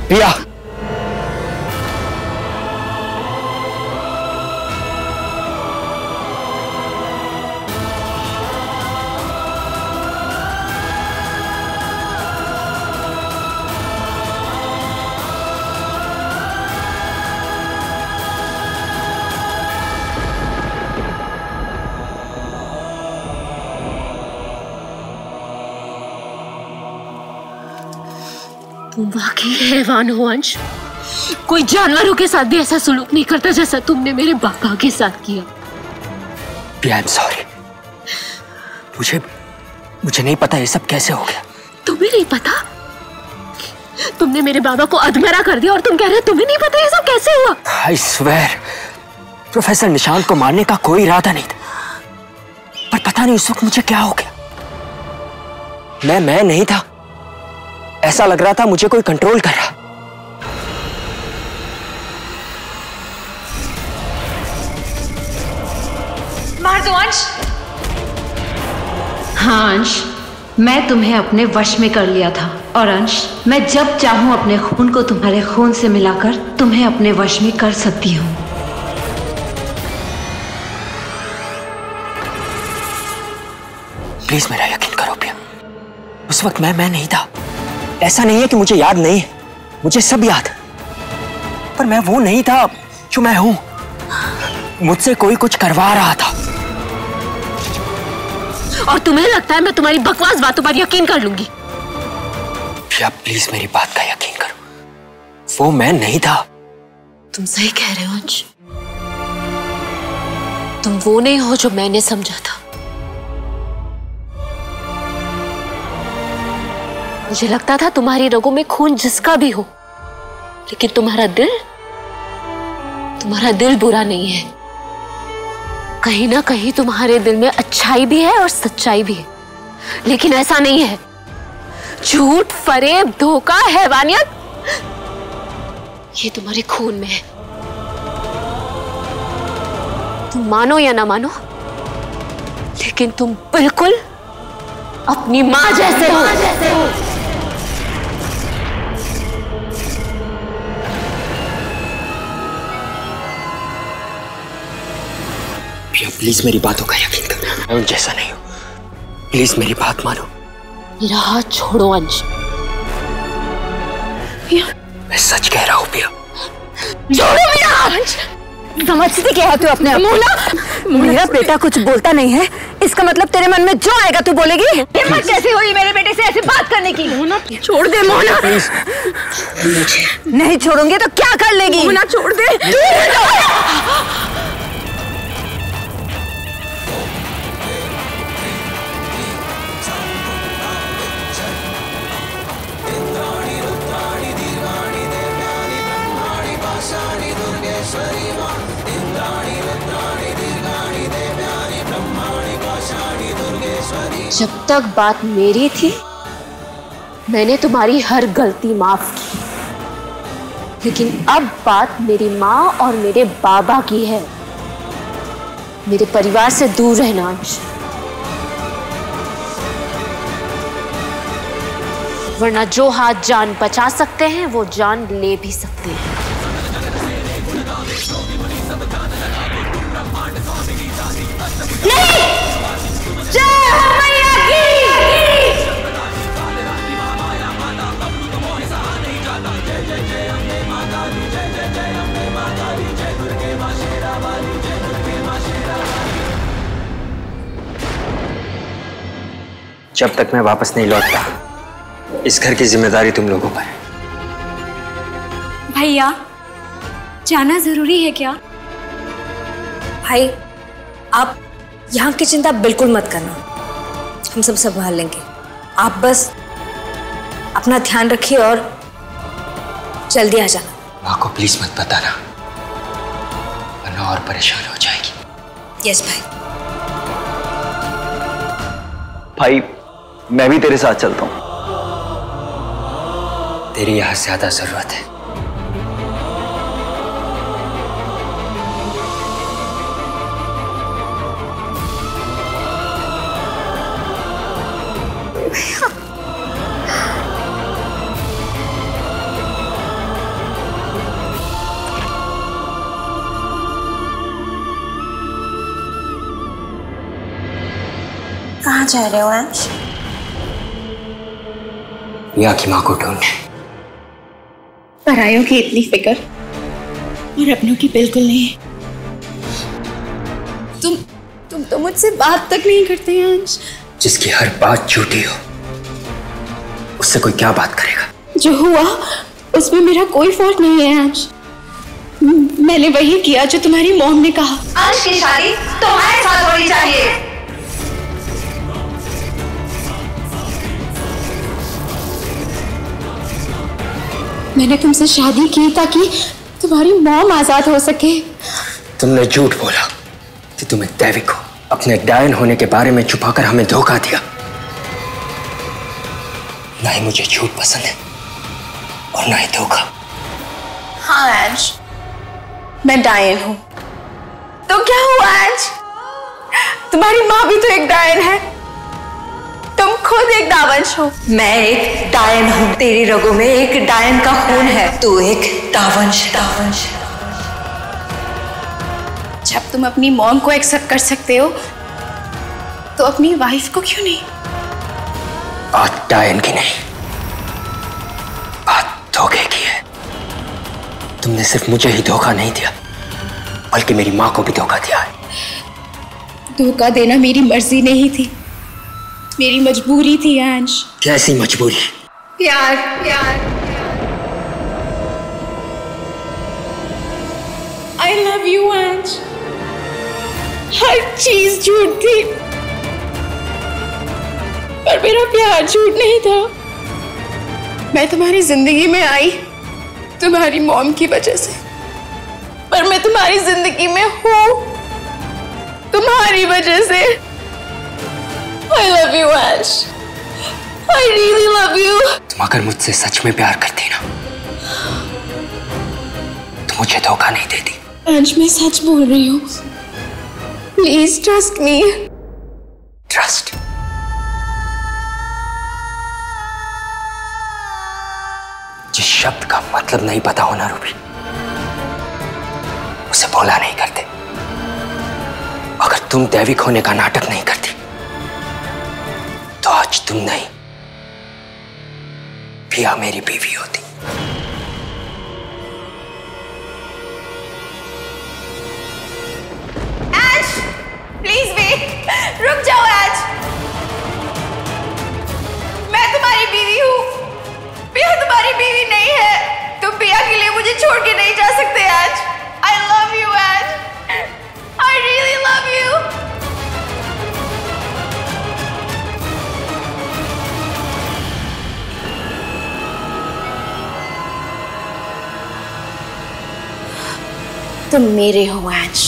प्रिया, तुम वाकई हैवान हो अंश। कोई जानवरों के साथ भी ऐसा सुलूक नहीं करता जैसा तुमने मेरे बाबा के साथ किया। प्रिया, आई एम सॉरी। मुझे नहीं पता ये सब कैसे हो गया। तुम्हें नहीं पता? तुमने मेरे बाबा को अधमरा कर दिया और तुम कह रहे हो तुम्हें नहीं पता ये सब कैसे हुआ? आई स्वेयर, प्रोफेसर निशांत को मारने का कोई इरादा नहीं था, पर पता नहीं उस वक्त मुझे क्या हो गया। मैं नहीं था। ऐसा लग रहा था मुझे कोई कंट्रोल कर रहा। मार दो अंश। हाँ अंश, मैं तुम्हें अपने वश में कर लिया था और अंश, मैं जब चाहूं अपने खून को तुम्हारे खून से मिलाकर तुम्हें अपने वश में कर सकती हूँ। प्लीज मेरा यकीन करो प्रिया, उस वक्त मैं नहीं था। ऐसा नहीं है कि मुझे याद नहीं है, मुझे सब याद है, पर मैं वो नहीं था जो मैं हूं। मुझसे कोई कुछ करवा रहा था। और तुम्हें लगता है मैं तुम्हारी बकवास बातों पर यकीन कर लूंगी? प्रिया प्लीज मेरी बात का यकीन करो, वो मैं नहीं था। तुम सही कह रहे हो अंश, तुम वो नहीं हो जो मैंने समझा था। मुझे लगता था तुम्हारी रगों में खून जिसका भी हो, लेकिन तुम्हारा दिल बुरा नहीं है। कहीं ना कहीं तुम्हारे दिल में अच्छाई भी है और सच्चाई भी है, लेकिन ऐसा नहीं है। झूठ, फरेब, धोखा, हैवानियत, ये तुम्हारे खून में है। तुम मानो या ना मानो, लेकिन तुम बिल्कुल अपनी मां जैसे हो। प्रिया प्लीज मेरी बातों का यकीन करो, मैं उन जैसा नहीं हूं। प्लीज मेरी बात मानो। मेरा हाथ छोड़ो अंश। मैं सच कह रहा हूं प्रिया। छोड़ो मेरा हाथ। समझती क्या है तू अपने आप को? मेरा बेटा कुछ बोलता नहीं है, इसका मतलब तेरे मन में जो आएगा तू बोलेगी? हिम्मत कैसी हुई मेरे बेटे से ऐसे बात करने की? मोना छोड़ दे मोना। नहीं छोड़ूंगी तो क्या कर लेगी? मोना छोड़ दे। जब तक बात मेरी थी, मैंने तुम्हारी हर गलती माफ की, लेकिन अब बात मेरी माँ और मेरे बाबा की है। मेरे परिवार से दूर रहना अंश, वरना जो हाथ जान बचा सकते हैं वो जान ले भी सकते हैं। नहीं! जय हो मैया की! जब तक मैं वापस नहीं लौटता, इस घर की जिम्मेदारी तुम लोगों पर है। भैया, जाना जरूरी है क्या? भाई, आप यहाँ की चिंता बिल्कुल मत करना, हम सब संभाल लेंगे। आप बस अपना ध्यान रखिए और जल्दी आ जाना। माँ को प्लीज मत बताना, वरना और परेशान हो जाएगी। यस भाई। भाई मैं भी तेरे साथ चलता हूँ। तेरी यहाँ ज्यादा जरूरत है। कहाँ जा रहे हो अंश? पिया की माँ को ढूंढने। परायों की इतनी फिक्र और अपनों की बिल्कुल नहीं। तुम तो मुझसे बात तक नहीं करते हैं अंश। जिसकी हर बात झूठी हो उससे कोई क्या बात करेगा? जो हुआ उसमें मेरा कोई फॉल्ट नहीं है अंश। मैंने वही किया जो तुम्हारी मॉम ने कहा। अंश की शादी तुम्हारे साथ होनी चाहिए। मैंने तुमसे शादी की ताकि तुम्हारी मॉम आजाद हो सके। तुमने झूठ बोला कि तुम एक दैविक हो। अपने डायन होने के बारे में छुपाकर हमें धोखा दिया। ना ही मुझे झूठ पसंद है और ना ही धोखा। हाँ अंश, मैं डायन हूँ। तो क्या हुआ अंश? तुम्हारी माँ भी तो एक डायन है। तुम खुद एक दावंश हो। मैं एक डायन हूँ। तेरी रगों में एक डायन का खून है। तू एक दावंश। जब तुम अपनी मॉम को एक्सेप्ट कर सकते हो तो अपनी वाइफ को क्यों नहीं? बात डायन की नहीं, बात धोखे की है। तुमने सिर्फ मुझे ही धोखा नहीं दिया बल्कि मेरी माँ को भी धोखा दिया है। धोखा देना मेरी मर्जी नहीं थी, मेरी मजबूरी थी अंश। कैसी मजबूरी? प्यार। I love you अंश। हर चीज झूठ थी पर मेरा प्यार झूठ नहीं था। मैं तुम्हारी जिंदगी में आई तुम्हारी मॉम की वजह से, पर मैं तुम्हारी जिंदगी में हूँ तुम्हारी वजह से। I love you अंश। I really love you। तुम अगर मुझसे सच में प्यार करती ना तो मुझे धोखा नहीं देती। अंश, मैं सच बोल रही हूँ। Please trust me. ट्रस्ट? जिस शब्द का मतलब नहीं पता होना रूबी, उसे बोला नहीं करते। अगर तुम दैविक होने का नाटक नहीं करती तो आज तुम नहीं, पिया मेरी बीवी होती। अंश, प्लीज वेट। रुक जाओ अंश। मैं तुम्हारी बीवी हूँ, पिया तुम्हारी बीवी नहीं है। तुम पिया के लिए मुझे छोड़ के नहीं जा सकते अंश। I love you अंश। I really love you। तुम मेरे हो अंश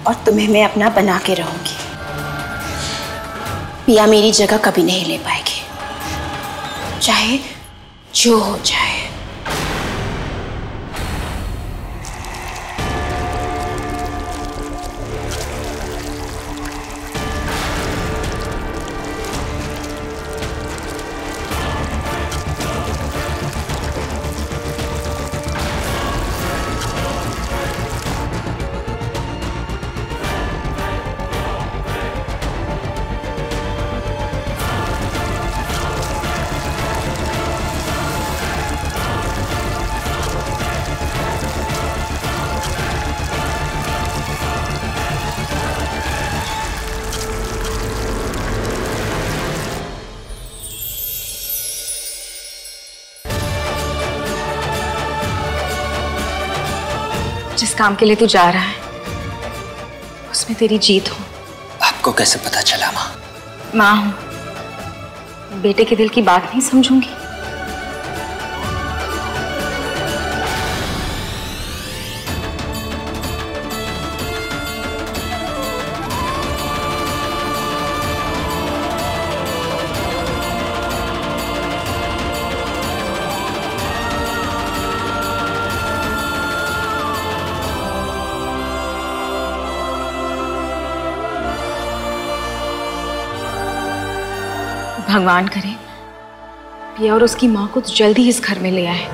और तुम्हें मैं अपना बना के रहूंगी। पिया मेरी जगह कभी नहीं ले पाएगी, चाहे जो हो जाए। जिस काम के लिए तू जा रहा है उसमें तेरी जीत हो। आपको कैसे पता चला माँ? माँ हूं, बेटे के दिल की बात नहीं समझूंगी? भगवान करे पिया और उसकी माँ को तो जल्दी इस घर में ले आए।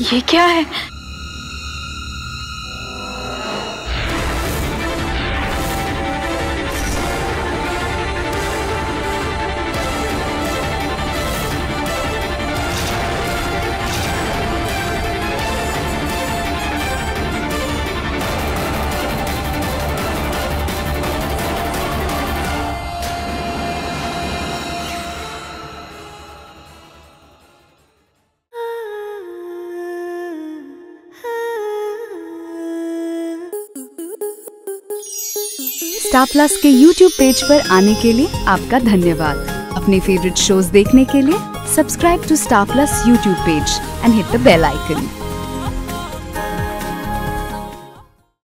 ये क्या है? स्टार प्लस के YouTube पेज पर आने के लिए आपका धन्यवाद। अपने फेवरेट शोज देखने के लिए subscribe to Star Plus YouTube page and hit the bell icon.